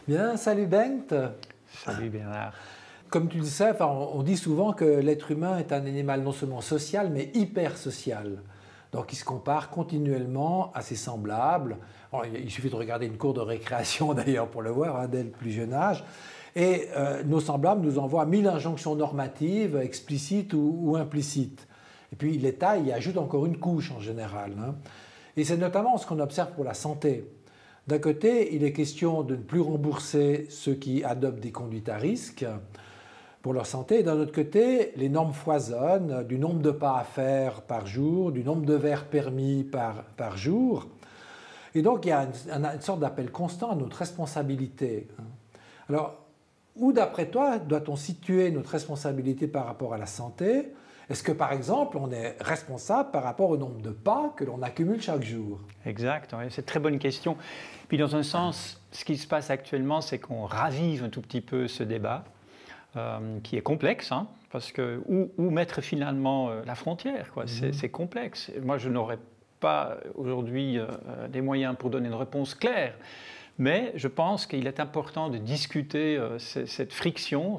Bien, salut Bengt. Salut Bernard. Comme tu le sais, on dit souvent que l'être humain est un animal non seulement social, mais hyper social. Donc il se compare continuellement à ses semblables. Alors, il suffit de regarder une cour de récréation d'ailleurs pour le voir, hein, dès le plus jeune âge. Et nos semblables nous envoient 1000 injonctions normatives, explicites ou implicites. Et puis l'État y ajoute encore une couche en général, hein. Et c'est notamment ce qu'on observe pour la santé. D'un côté, il est question de ne plus rembourser ceux qui adoptent des conduites à risque pour leur santé. Et d'un autre côté, les normes foisonnent du nombre de pas à faire par jour, du nombre de verres permis par jour. Et donc, il y a une sorte d'appel constant à notre responsabilité. Alors, où, d'après toi, doit-on situer notre responsabilité par rapport à la santé ? Est-ce que, par exemple, on est responsable par rapport au nombre de pas que l'on accumule chaque jour? Exact, ouais, c'est une très bonne question. Puis dans un sens, ce qui se passe actuellement, c'est qu'on ravive un tout petit peu ce débat, qui est complexe, hein, parce que où mettre finalement la frontière, quoi, c'est complexe. Moi, je n'aurais pas aujourd'hui des moyens pour donner une réponse claire. Mais je pense qu'il est important de discuter cette friction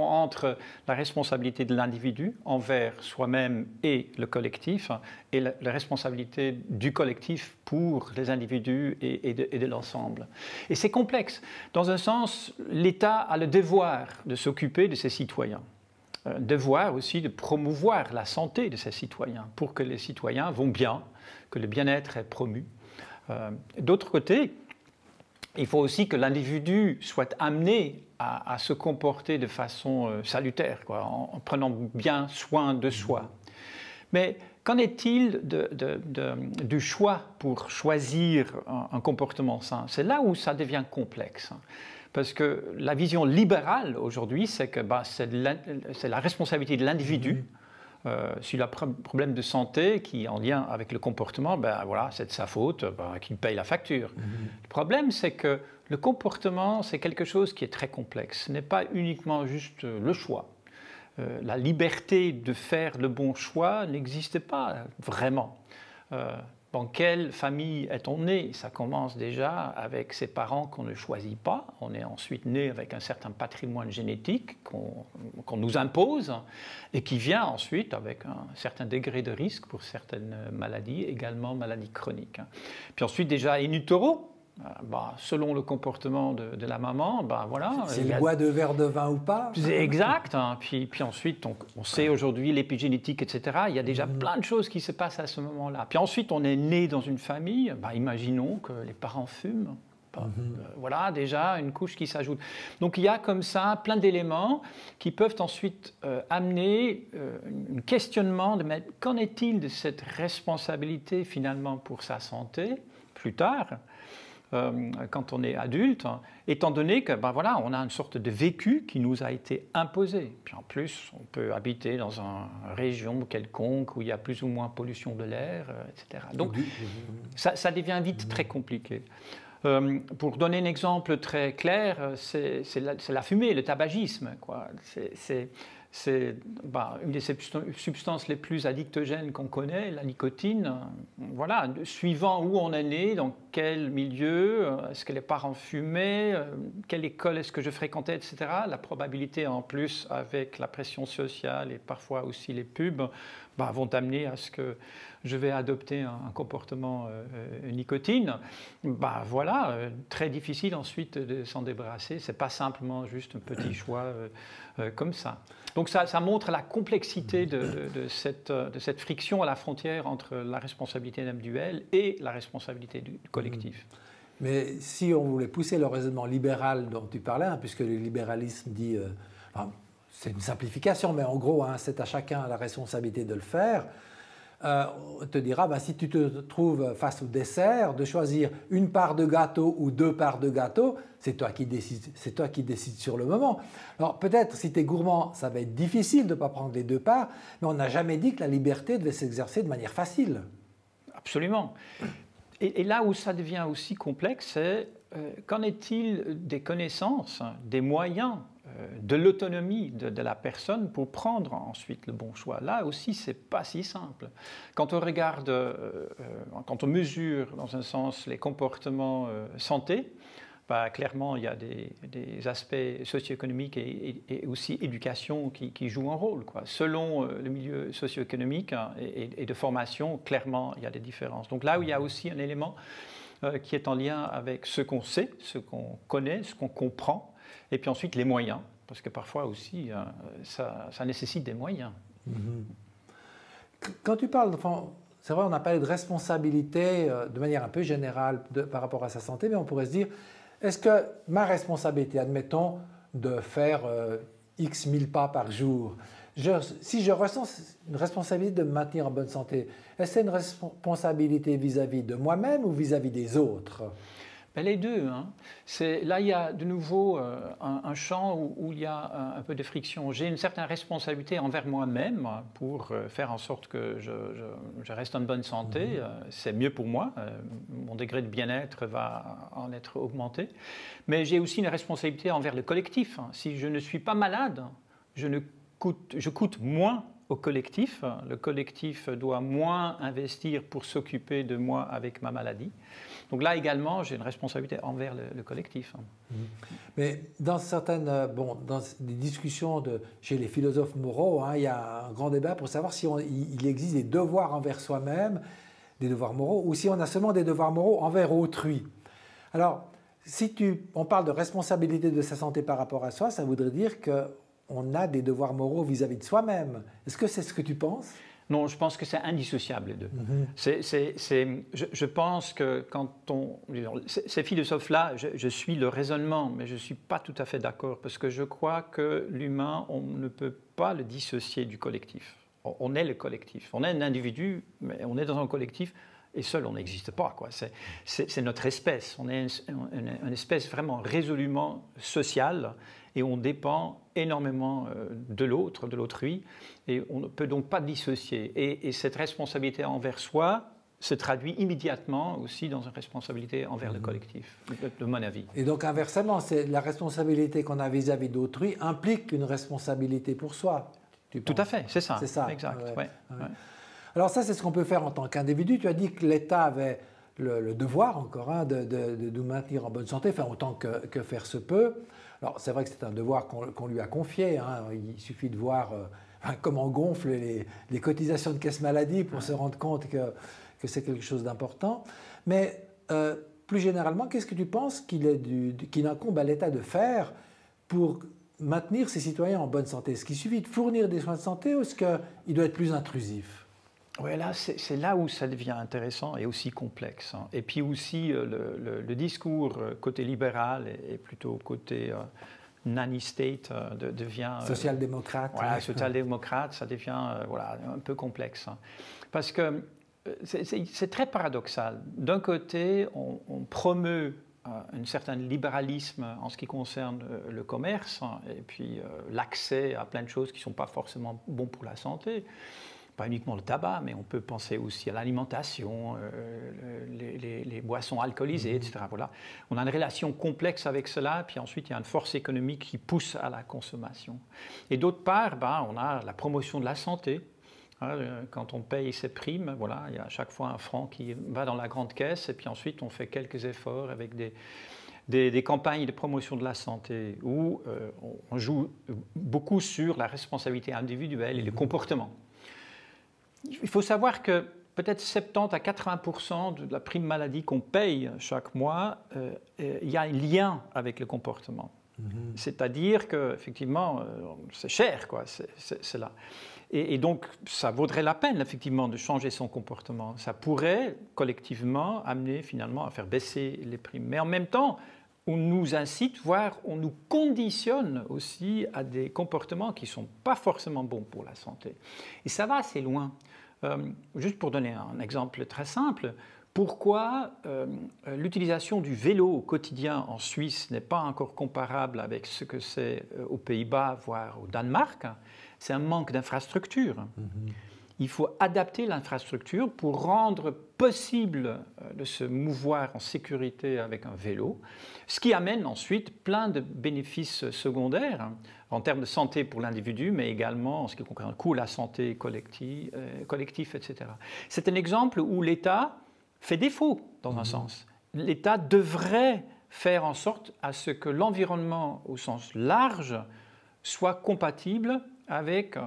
entre la responsabilité de l'individu envers soi-même et le collectif, et la responsabilité du collectif pour les individus et de l'ensemble. Et c'est complexe. Dans un sens, l'État a le devoir de s'occuper de ses citoyens. Devoir aussi de promouvoir la santé de ses citoyens pour que les citoyens vont bien, que le bien-être est promu. D'autre côté, il faut aussi que l'individu soit amené à se comporter de façon salutaire, quoi, en prenant bien soin de soi. Mais qu'en est-il du choix pour choisir un comportement sain? C'est là où ça devient complexe. Parce que la vision libérale aujourd'hui, c'est que c'est la responsabilité de l'individu. S'il a un problème de santé qui est en lien avec le comportement, voilà, c'est de sa faute, qu'il paye la facture. Le problème, c'est que le comportement, c'est quelque chose qui est très complexe. Ce n'est pas uniquement juste le choix. La liberté de faire le bon choix n'existe pas vraiment. Dans quelle famille est-on né? Ça commence déjà avec ses parents qu'on ne choisit pas. On est ensuite né avec un certain patrimoine génétique qu'on nous impose et qui vient ensuite avec un certain degré de risque pour certaines maladies, également maladies chroniques. Puis ensuite déjà in utero, selon le comportement de la maman, voilà. S'il boit 2 verres de vin ou pas. Exact. Hein. Puis ensuite, on sait aujourd'hui l'épigénétique, etc. Il y a déjà plein de choses qui se passent à ce moment-là. Puis ensuite, on est né dans une famille. Imaginons que les parents fument. Voilà déjà une couche qui s'ajoute. Donc il y a comme ça plein d'éléments qui peuvent ensuite amener un questionnement de qu'en est-il de cette responsabilité finalement pour sa santé plus tard, quand on est adulte, étant donné que voilà, on a une sorte de vécu qui nous a été imposé. Puis en plus, on peut habiter dans une région quelconque où il y a plus ou moins pollution de l'air, etc. Donc ça devient vite très compliqué. Pour donner un exemple très clair, c'est la fumée, le tabagisme, quoi. C'est une des substances les plus addictogènes qu'on connaît, la nicotine. Voilà, suivant où on est né, dans quel milieu, est-ce que les parents fumaient, quelle école est-ce que je fréquentais, etc. La probabilité en plus avec la pression sociale et parfois aussi les pubs vont amener à ce que je vais adopter un comportement nicotine. Voilà, très difficile ensuite de s'en débarrasser. C'est pas simplement juste un petit choix comme ça. Donc ça montre la complexité de cette friction à la frontière entre la responsabilité individuelle et la responsabilité du collectif. Mais si on voulait pousser le raisonnement libéral dont tu parlais, hein, puisque le libéralisme dit, c'est une simplification, mais en gros, hein, c'est à chacun la responsabilité de le faire, on te dira, si tu te trouves face au dessert, de choisir une part de gâteau ou 2 parts de gâteau, c'est toi qui décides sur le moment. Alors peut-être, si tu es gourmand, ça va être difficile de ne pas prendre les 2 parts, mais on n'a jamais dit que la liberté devait s'exercer de manière facile. Absolument. Et là où ça devient aussi complexe, c'est qu'en est-il des connaissances, des moyens, de l'autonomie de la personne pour prendre ensuite le bon choix? Là aussi, ce n'est pas si simple. Quand on regarde, quand on mesure dans un sens les comportements santé, bah, clairement, il y a des aspects socio-économiques et aussi éducation qui jouent un rôle, quoi. Selon le milieu socio-économique et de formation, clairement, il y a des différences. Donc là où il y a aussi un élément qui est en lien avec ce qu'on sait, ce qu'on connaît, ce qu'on comprend, et puis ensuite les moyens, parce que parfois aussi, ça nécessite des moyens. Quand tu parles, enfin, c'est vrai, on a parlé de responsabilité de manière un peu générale par rapport à sa santé, mais on pourrait se dire, est-ce que ma responsabilité, admettons, de faire X 1000 pas par jour, si je ressens une responsabilité de me maintenir en bonne santé, est-ce que c'est une responsabilité vis-à-vis de moi-même ou vis-à-vis des autres? Ben les deux. Hein. Là, il y a de nouveau un champ où il y a un peu de friction. J'ai une certaine responsabilité envers moi-même pour faire en sorte que je reste en bonne santé. C'est mieux pour moi. Mon degré de bien-être va en être augmenté. Mais j'ai aussi une responsabilité envers le collectif. Si je ne suis pas malade, je coûte moins au collectif. Le collectif doit moins investir pour s'occuper de moi avec ma maladie. Donc là également, j'ai une responsabilité envers le collectif. Mais dans certaines, dans des discussions chez les philosophes moraux, hein, il y a un grand débat pour savoir si il existe des devoirs envers soi-même, des devoirs moraux, ou si on a seulement des devoirs moraux envers autrui. Alors, si on parle de responsabilité de sa santé par rapport à soi, ça voudrait dire qu'on a des devoirs moraux vis-à-vis de soi-même. Est-ce que c'est ce que tu penses ? Non, je pense que c'est indissociable les deux. Je pense que quand ces philosophes-là, je suis le raisonnement, mais je ne suis pas tout à fait d'accord, parce que je crois que l'humain, on ne peut pas le dissocier du collectif. On est le collectif. On est un individu, mais on est dans un collectif, et seul, on n'existe pas, quoi. C'est notre espèce. On est une espèce vraiment résolument sociale, et on dépend énormément de l'autre, de l'autrui, et on ne peut donc pas dissocier. Et cette responsabilité envers soi se traduit immédiatement aussi dans une responsabilité envers le collectif, de mon avis. Et donc inversement, la responsabilité qu'on a vis-à-vis d'autrui implique une responsabilité pour soi. Tout à fait, c'est ça. C'est ça. Exact. Ouais. Alors ça, c'est ce qu'on peut faire en tant qu'individu. Tu as dit que l'État avait le devoir encore de nous maintenir en bonne santé, enfin autant que faire se peut. Alors c'est vrai que c'est un devoir qu'on lui a confié. Hein. Il suffit de voir comment gonflent les cotisations de caisse maladie pour se rendre compte que c'est quelque chose d'important. Mais plus généralement, qu'est-ce que tu penses qu'il incombe à l'État de faire pour maintenir ses citoyens en bonne santé? Est-ce qu'il suffit de fournir des soins de santé ou est-ce qu'il doit être plus intrusif? Oui, là, c'est là où ça devient intéressant et aussi complexe. Hein. Et puis aussi, le discours côté libéral et plutôt côté nanny state devient... social-démocrate. Voilà, social-démocrate, ça devient un peu complexe. Hein. Parce que c'est très paradoxal. D'un côté, on promeut un certain libéralisme en ce qui concerne le commerce et puis l'accès à plein de choses qui ne sont pas forcément bons pour la santé. Pas uniquement le tabac, mais on peut penser aussi à l'alimentation, les boissons alcoolisées, etc. Voilà. On a une relation complexe avec cela, puis ensuite il y a une force économique qui pousse à la consommation. Et d'autre part, on a la promotion de la santé. Quand on paye ses primes, voilà, il y a à chaque fois un franc qui va dans la grande caisse, et puis ensuite on fait quelques efforts avec des campagnes de promotion de la santé où on joue beaucoup sur la responsabilité individuelle et le comportement. Il faut savoir que peut-être 70 à 80% de la prime maladie qu'on paye chaque mois, il y a un lien avec le comportement. C'est-à-dire qu'effectivement, c'est cher, quoi, c'est là. Et donc, ça vaudrait la peine, effectivement, de changer son comportement. Ça pourrait, collectivement, amener finalement à faire baisser les primes. Mais en même temps, on nous incite, voire on nous conditionne aussi à des comportements qui ne sont pas forcément bons pour la santé. Et ça va assez loin. Juste pour donner un exemple très simple, pourquoi l'utilisation du vélo au quotidien en Suisse n'est pas encore comparable avec ce que c'est aux Pays-Bas, voire au Danemark? C'est un manque d'infrastructure. Il faut adapter l'infrastructure pour rendre possible de se mouvoir en sécurité avec un vélo, ce qui amène ensuite plein de bénéfices secondaires en termes de santé pour l'individu, mais également en ce qui concerne le coût de la santé collectif, etc. C'est un exemple où l'État fait défaut, dans un sens. L'État devrait faire en sorte à ce que l'environnement au sens large soit compatible avec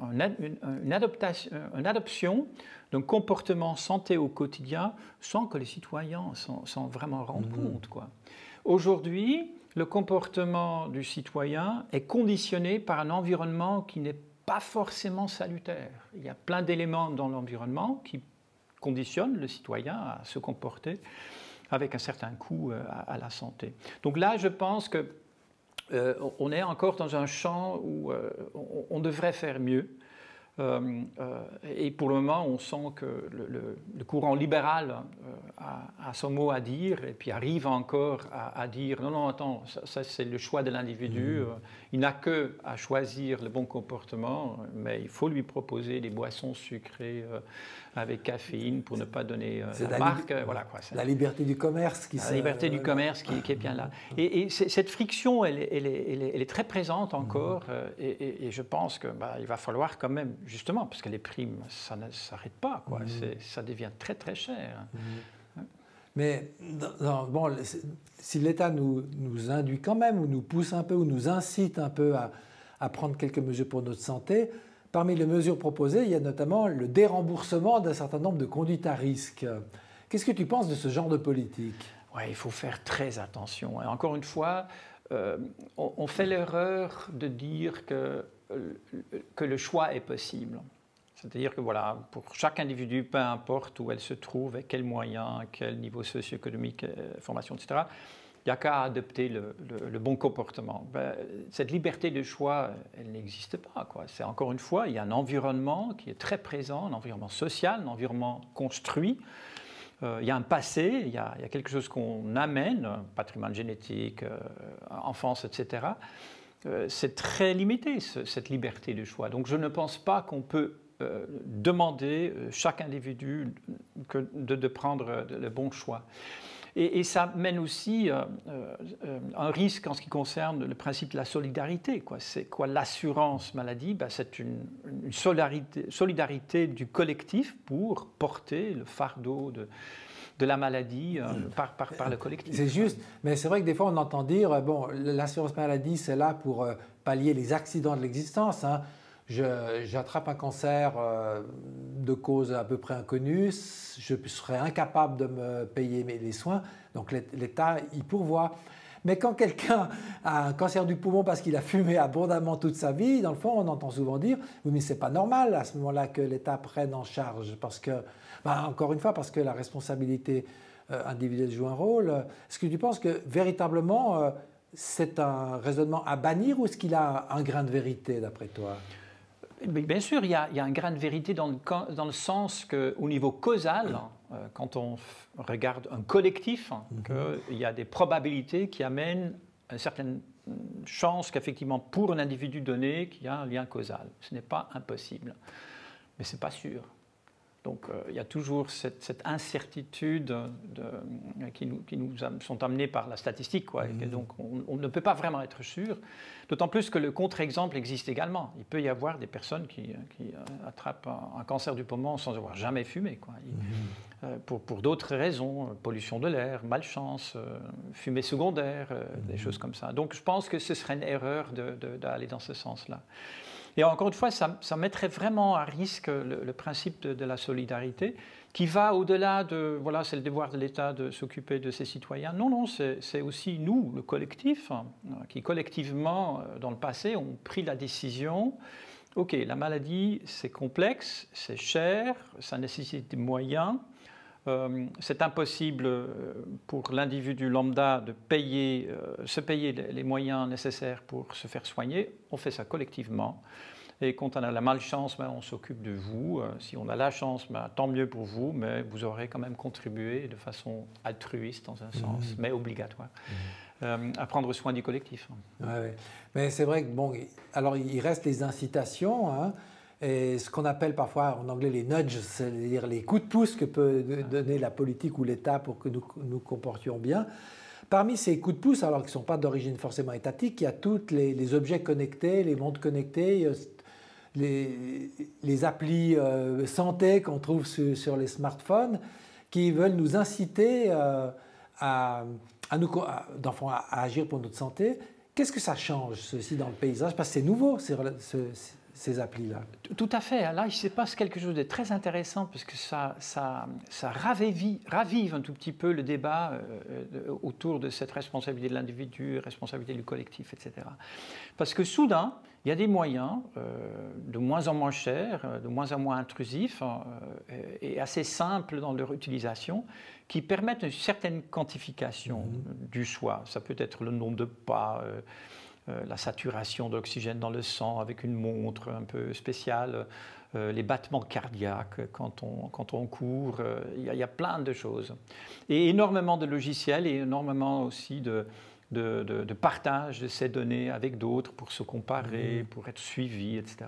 une adoption d'un comportement santé au quotidien sans que les citoyens s'en vraiment rendent compte, quoi. Aujourd'hui, le comportement du citoyen est conditionné par un environnement qui n'est pas forcément salutaire. Il y a plein d'éléments dans l'environnement qui conditionnent le citoyen à se comporter avec un certain coût à la santé. Donc là, je pense que on est encore dans un champ où on devrait faire mieux. Et pour le moment, on sent que le courant libéral a son mot à dire et puis arrive encore à dire non, non, attends, ça c'est le choix de l'individu. Il n'a que à choisir le bon comportement, mais il faut lui proposer des boissons sucrées avec caféine pour ne pas donner la marque. Voilà, quoi, la liberté du commerce la liberté du commerce qui est bien là. Et cette friction, elle est très présente encore. Et je pense qu'il va falloir quand même, justement, parce que les primes, ça ne s'arrête pas, quoi. Ça devient très très cher. Mais bon, si l'État nous induit quand même, ou nous pousse un peu, ou nous incite un peu à prendre quelques mesures pour notre santé, parmi les mesures proposées, il y a notamment le déremboursement d'un certain nombre de conduites à risque. Qu'est-ce que tu penses de ce genre de politique ? Ouais, il faut faire très attention. Et encore une fois, on fait l'erreur de dire que le choix est possible. C'est-à-dire que voilà, pour chaque individu, peu importe où elle se trouve, avec quels moyens, quel niveau socio-économique, formation, etc., il n'y a qu'à adopter le bon comportement. Cette liberté de choix, elle n'existe pas, quoi. C'est encore une fois, il y a un environnement qui est très présent, un environnement social, un environnement construit. Il y a un passé, il y a quelque chose qu'on amène, patrimoine génétique, enfance, etc. C'est très limité, cette liberté de choix. Donc je ne pense pas qu'on peut demander chaque individu de prendre le bon choix. Et ça mène aussi un risque en ce qui concerne le principe de la solidarité, quoi. C'est quoi l'assurance maladie ? C'est une solidarité du collectif pour porter le fardeau de la maladie par le collectif. C'est juste, mais c'est vrai que des fois on entend dire, bon, l'assurance maladie c'est là pour pallier les accidents de l'existence, hein. J'attrape un cancer de cause à peu près inconnue, je serais incapable de me payer les soins, donc l'État y pourvoit. Mais quand quelqu'un a un cancer du poumon parce qu'il a fumé abondamment toute sa vie, dans le fond, on entend souvent dire « oui, mais c'est pas normal à ce moment-là que l'État prenne en charge », parce que, encore une fois, parce que la responsabilité individuelle joue un rôle. Est-ce que tu penses que véritablement c'est un raisonnement à bannir ou est-ce qu'il a un grain de vérité d'après toi ? Bien sûr, il y a un grain de vérité dans le sens qu'au niveau causal, quand on regarde un collectif, qu'il y a des probabilités qui amènent une certaine chance qu'effectivement, pour un individu donné, qu'il y a un lien causal. Ce n'est pas impossible, mais ce n'est pas sûr. Donc il y a toujours cette incertitude qui nous sont amenées par la statistique, quoi. Et donc on ne peut pas vraiment être sûr, d'autant plus que le contre-exemple existe également. Il peut y avoir des personnes qui attrapent un cancer du poumon sans avoir jamais fumé, quoi. Pour d'autres raisons, pollution de l'air, malchance, fumée secondaire, des choses comme ça. Donc je pense que ce serait une erreur d'aller dans ce sens-là. Et encore une fois, ça mettrait vraiment à risque le principe de la solidarité qui va au-delà de, voilà, c'est le devoir de l'État de s'occuper de ses citoyens. Non, non, c'est aussi nous, le collectif, qui collectivement, dans le passé, ont pris la décision, ok, la maladie, c'est complexe, c'est cher, ça nécessite des moyens, c'est impossible pour l'individu lambda de se payer les moyens nécessaires pour se faire soigner. On fait ça collectivement. Et quand on a la malchance, on s'occupe de vous. Si on a la chance, tant mieux pour vous, mais vous aurez quand même contribué de façon altruiste dans un sens, mais obligatoire, à prendre soin du collectif. Ouais. Mais c'est vrai que, bon, alors il reste les incitations, hein. Et ce qu'on appelle parfois en anglais les nudges, c'est-à-dire les coups de pouce que peut donner la politique ou l'État pour que nous comportions bien. Parmi ces coups de pouce, alors qu'ils ne sont pas d'origine forcément étatique, il y a tous les objets connectés, les montres connectées, les applis santé qu'on trouve sur les smartphones, qui veulent nous inciter à d'enfants à agir pour notre santé. Qu'est-ce que ça change, ceci, dans le paysage? Parce que c'est nouveau, ces applis-là. Tout à fait. Là, il se passe quelque chose de très intéressant parce que ça ravive un tout petit peu le débat autour de cette responsabilité de l'individu, responsabilité du collectif, etc. Parce que soudain, il y a des moyens de moins en moins chers, de moins en moins intrusifs et assez simples dans leur utilisation qui permettent une certaine quantification du soi. Ça peut être le nombre de pas, la saturation d'oxygène dans le sang avec une montre un peu spéciale, les battements cardiaques quand on court, il y a plein de choses. Et énormément de logiciels et énormément aussi de partage de ces données avec d'autres pour se comparer, pour être suivi, etc.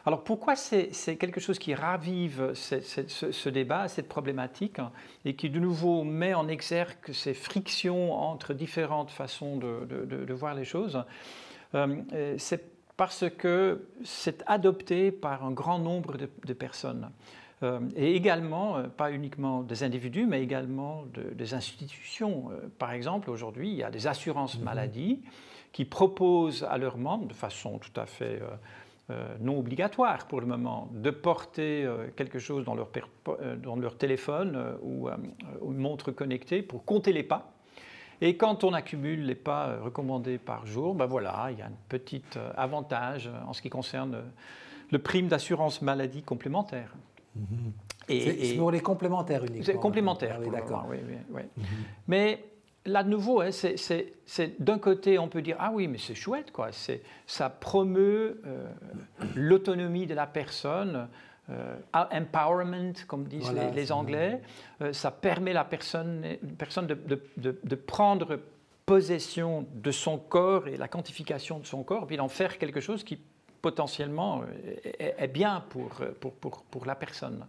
Alors pourquoi c'est quelque chose qui ravive ce débat, cette problématique, et qui de nouveau met en exergue ces frictions entre différentes façons de voir les choses? C'est parce que c'est adopté par un grand nombre de personnes. Et également, pas uniquement des individus, mais également des institutions. Par exemple, aujourd'hui, il y a des assurances maladie qui proposent à leurs membres, de façon tout à fait non obligatoire pour le moment, de porter quelque chose dans leur téléphone ou une montre connectée pour compter les pas. Et quand on accumule les pas recommandés par jour, ben voilà, il y a un petit avantage en ce qui concerne le prime d'assurance maladie complémentaire. C'est pour les complémentaires uniquement. C'est complémentaire, oui, d'accord. Oui. Mais là, de nouveau, hein, c'est d'un côté, on peut dire « Ah oui, mais c'est chouette, quoi. Ça promeut l'autonomie de la personne, empowerment, comme disent les Anglais. Ça permet à la personne de prendre possession de son corps et la quantification de son corps, puis d'en faire quelque chose qui potentiellement est bien pour la personne.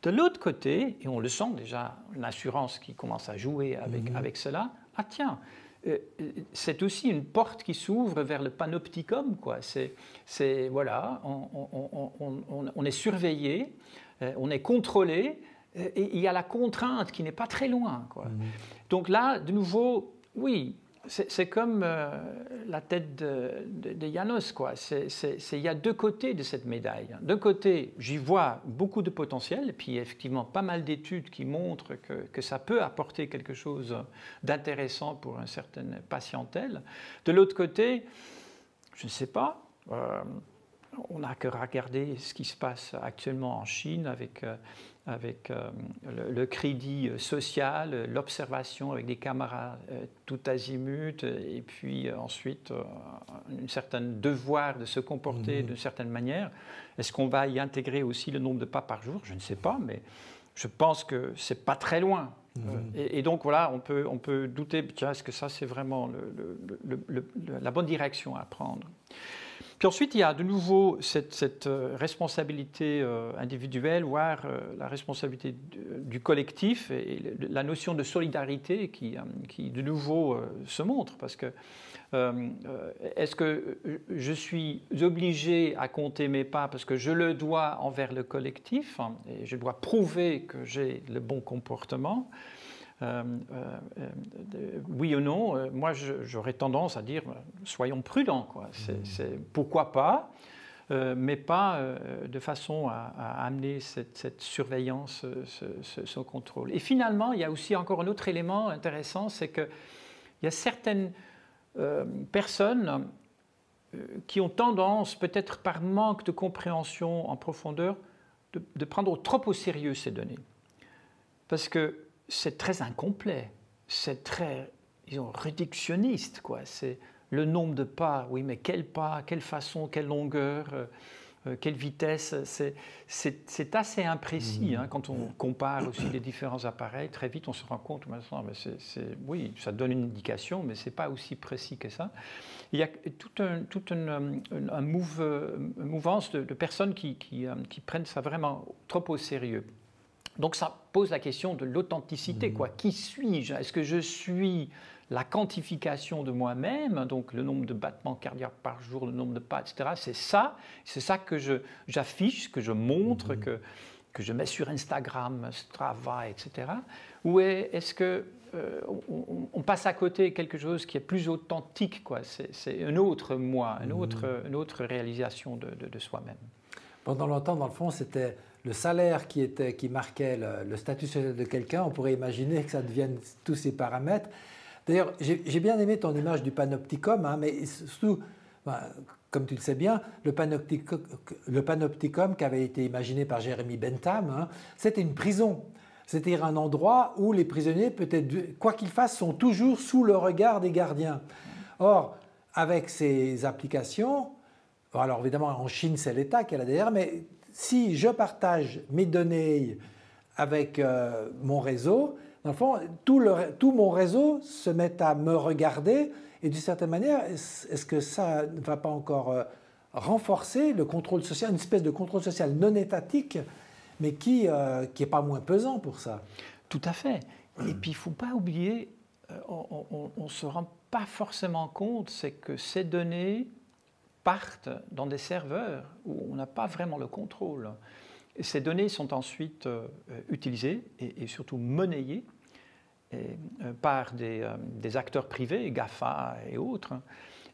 De l'autre côté, et on le sent déjà, l'assurance qui commence à jouer avec cela, ah tiens, c'est aussi une porte qui s'ouvre vers le panopticon, quoi. Voilà, on est surveillé, on est contrôlé, et il y a la contrainte qui n'est pas très loin, quoi. Donc là, de nouveau, oui, c'est comme la tête de Janos, quoi. Il y a deux côtés de cette médaille. D'un côté, j'y vois beaucoup de potentiel, et puis effectivement pas mal d'études qui montrent que ça peut apporter quelque chose d'intéressant pour une certaine patientèle. De l'autre côté, je ne sais pas, on n'a que regarder ce qui se passe actuellement en Chine avec le crédit social, l'observation avec des caméras tout azimut, et puis ensuite un certain devoir de se comporter d'une certaine manière. Est-ce qu'on va y intégrer aussi le nombre de pas par jour? Je ne sais pas, mais je pense que ce n'est pas très loin. Et donc voilà, on peut douter, tiens, est-ce que ça c'est vraiment la bonne direction à prendre? Puis ensuite, il y a de nouveau cette responsabilité individuelle, voire la responsabilité du collectif et la notion de solidarité qui de nouveau se montre. Parce que est-ce que je suis obligé à compter mes pas parce que je le dois envers le collectif et je dois prouver que j'ai le bon comportement? Oui ou non, moi j'aurais tendance à dire soyons prudents, quoi. Pourquoi pas, mais pas de façon à amener cette surveillance, ce contrôle. Et finalement, il y a aussi encore un autre élément intéressant, c'est qu'il y a certaines personnes qui ont tendance, peut-être par manque de compréhension en profondeur, de prendre trop au sérieux ces données. Parce que c'est très incomplet, c'est très, disons, réductionniste, quoi. C'est le nombre de pas, oui, mais quel pas, quelle façon, quelle longueur, quelle vitesse, c'est assez imprécis. Hein, quand on compare aussi les différents appareils, très vite on se rend compte maintenant, mais oui, ça donne une indication, mais ce n'est pas aussi précis que ça. Il y a toute une mouvance de personnes qui prennent ça vraiment trop au sérieux. Donc ça pose la question de l'authenticité, quoi. Qui suis-je? Est-ce que je suis la quantification de moi-même, donc le nombre de battements cardiaques par jour, le nombre de pas, etc. C'est ça que j'affiche, que je montre, que je mets sur Instagram, Strava, etc. Ou est-ce que on passe à côté quelque chose qui est plus authentique, quoi. C'est un autre moi, une autre réalisation de soi-même. Pendant longtemps, dans le fond, c'était le salaire qui marquait le statut social de quelqu'un. On pourrait imaginer que ça devienne tous ces paramètres. D'ailleurs, j'ai bien aimé ton image du panopticon, hein, mais surtout, comme tu le sais bien, le panopticon qui avait été imaginé par Jeremy Bentham, hein, c'était une prison. C'est-à-dire un endroit où les prisonniers, peut-être, quoi qu'ils fassent, sont toujours sous le regard des gardiens. Or, avec ces applications, alors évidemment en Chine c'est l'État qui a la DR, mais si je partage mes données avec mon réseau, dans le fond, tout mon réseau se met à me regarder et d'une certaine manière, est-ce que ça ne va pas encore renforcer le contrôle social, une espèce de contrôle social non étatique, mais qui n'est pas moins pesant pour ça? Tout à fait. Et puis il ne faut pas oublier, on ne se rend pas forcément compte, c'est que ces données partent dans des serveurs où on n'a pas vraiment le contrôle. Et ces données sont ensuite utilisées et surtout monnayées par des acteurs privés, GAFA et autres,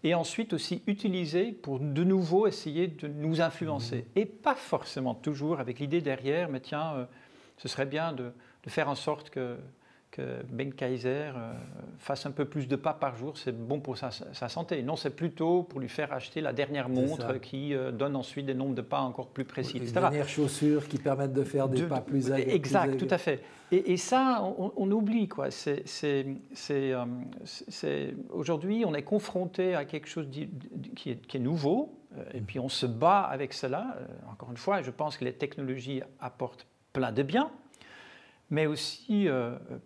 et ensuite aussi utilisées pour de nouveau essayer de nous influencer. Et pas forcément toujours avec l'idée derrière, mais tiens, ce serait bien de faire en sorte que Ben Kaiser fasse un peu plus de pas par jour, c'est bon pour sa santé. Non, c'est plutôt pour lui faire acheter la dernière montre qui donne ensuite des nombres de pas encore plus précis, etc. Les dernières chaussures qui permettent de faire des pas plus agréables. Exact, tout à fait. Et ça, on oublie, quoi. Aujourd'hui, on est confronté à quelque chose qui est nouveau, et puis on se bat avec cela. Encore une fois, je pense que les technologies apportent plein de biens, mais aussi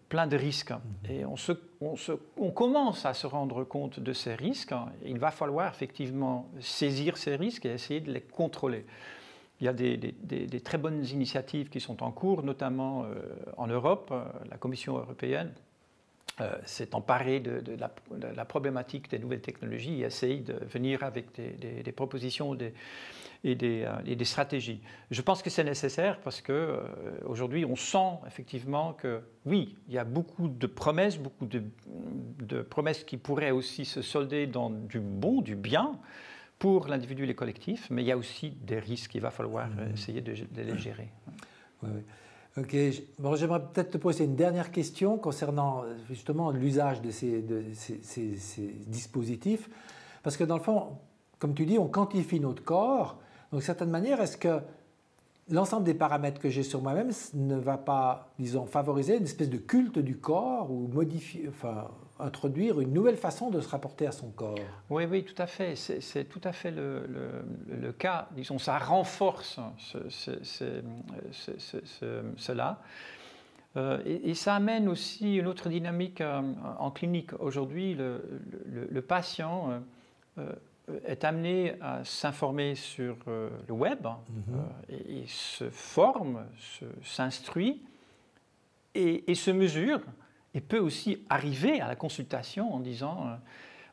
plein de risques. Et on commence à se rendre compte de ces risques. Il va falloir effectivement saisir ces risques et essayer de les contrôler. Il y a des très bonnes initiatives qui sont en cours, notamment en Europe. La Commission européenne s'est emparée de la problématique des nouvelles technologies et essaye de venir avec des propositions et des stratégies. Je pense que c'est nécessaire parce qu'aujourd'hui, on sent effectivement que, oui, il y a beaucoup de promesses qui pourraient aussi se solder dans du bon, du bien pour l'individu et les collectifs, mais il y a aussi des risques qu'il va falloir essayer de les gérer. Oui, oui. Ok, bon, j'aimerais peut-être te poser une dernière question concernant justement l'usage de ces dispositifs, parce que dans le fond, comme tu dis, on quantifie notre corps. Donc, d'une certaine manière, est-ce que l'ensemble des paramètres que j'ai sur moi-même ne va pas, disons, favoriser une espèce de culte du corps ou introduire une nouvelle façon de se rapporter à son corps? Oui, oui, tout à fait. C'est tout à fait le cas. Disons, ça renforce cela. Et ça amène aussi une autre dynamique en clinique. Aujourd'hui, le patient est amené à s'informer sur le web et se forme, s'instruit et se mesure et peut aussi arriver à la consultation en disant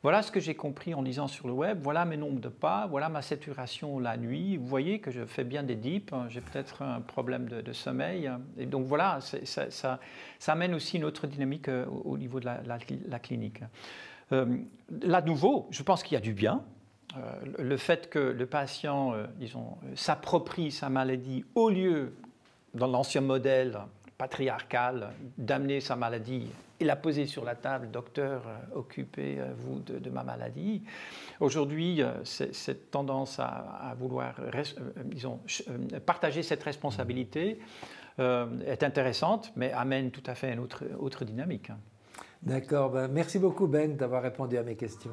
voilà ce que j'ai compris en lisant sur le web, voilà mes nombres de pas, voilà ma saturation la nuit, vous voyez que je fais bien des dips, j'ai peut-être un problème de sommeil. Et donc voilà, ça amène aussi une autre dynamique au niveau de la clinique. Là, de nouveau, je pense qu'il y a du bien. Le fait que le patient, disons, s'approprie sa maladie au lieu, dans l'ancien modèle patriarcal, d'amener sa maladie et la poser sur la table, docteur, occupez-vous de ma maladie. Aujourd'hui, cette tendance à vouloir, disons, partager cette responsabilité est intéressante, mais amène tout à fait une autre dynamique. D'accord, merci beaucoup Ben d'avoir répondu à mes questions.